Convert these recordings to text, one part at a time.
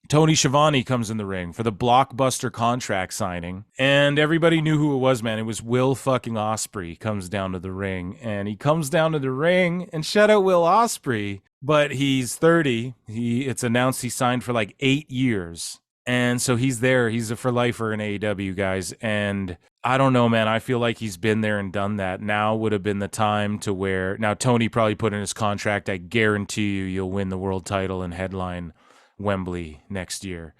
Tony Schiavone comes in the ring for the Blockbuster contract signing, and everybody knew who it was, man. It was Will fucking Ospreay comes down to the ring, and he comes down to the ring, and shout out Will Ospreay, but he's 30. It's announced he signed for like 8 years. And so he's there. He's a for lifer in AEW, guys. And I don't know, man. I feel like he's been there and done that. Now would have been the time to where now Tony probably put in his contract, I guarantee you'll win the world title and headline Wembley next year.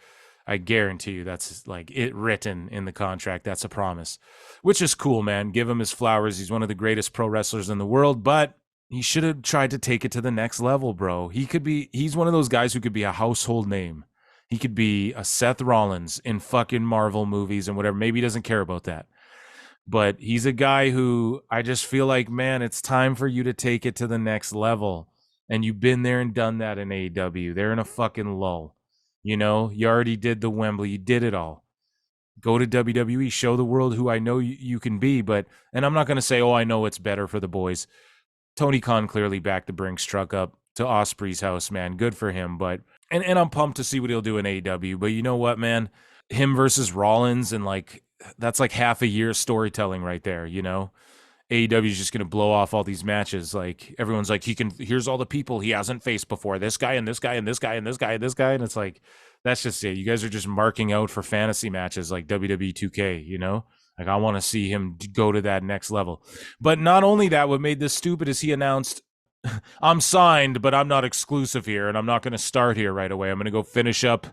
I guarantee you that's like it written in the contract. That's a promise, which is cool, man. Give him his flowers. He's one of the greatest pro wrestlers in the world, but he should have tried to take it to the next level, bro. He's one of those guys who could be a household name. He could be a Seth Rollins in fucking Marvel movies and whatever. Maybe he doesn't care about that. But he's a guy who I just feel like, man, it's time for you to take it to the next level. And you've been there and done that in AEW. They're in a fucking lull. You know, you already did the Wembley. You did it all. Go to WWE, show the world who I know you can be. And I'm not going to say, oh, I know what's better for the boys. Tony Khan clearly backed the Brinks truck up to Ospreay's house, man. Good for him. And I'm pumped to see what he'll do in AEW. But you know what, man? Him versus Rollins and like that's like half a year storytelling right there, you know? AEW is just going to blow off all these matches. Like everyone's like, here's all the people he hasn't faced before. This guy and this guy and this guy and this guy and this guy. And it's like, that's just it. You guys are just marking out for fantasy matches like WWE 2K, you know? Like I want to see him go to that next level. But not only that, what made this stupid is he announced, I'm signed, but I'm not exclusive here, and I'm not going to start here right away. I'm going to go finish up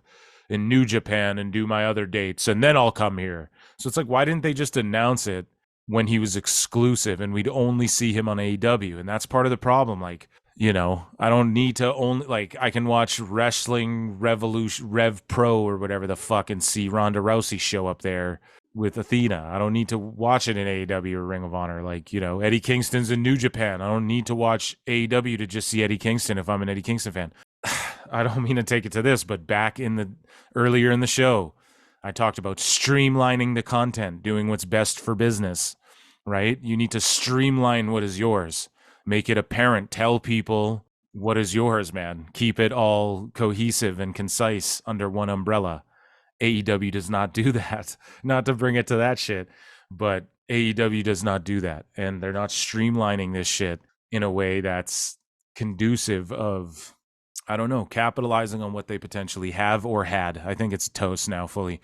in New Japan and do my other dates, and then I'll come here. So it's like, why didn't they just announce it when he was exclusive and we'd only see him on AEW? And that's part of the problem. Like, you know, I don't need to only, like, I can watch Wrestling Revolution, Rev Pro or whatever the fuck and see Ronda Rousey show up there with Athena. I don't need to watch it in AEW or Ring of Honor. Like, you know, Eddie Kingston's in New Japan. I don't need to watch AEW to just see Eddie Kingston if I'm an Eddie Kingston fan. I don't mean to take it to this, but earlier in the show, I talked about streamlining the content, doing what's best for business, right? You need to streamline what is yours. Make it apparent. Tell people what is yours, man. Keep it all cohesive and concise under one umbrella. AEW does not do that. Not to bring it to that shit, but AEW does not do that. And they're not streamlining this shit in a way that's conducive of, I don't know, capitalizing on what they potentially have or had. I think it's toast now fully.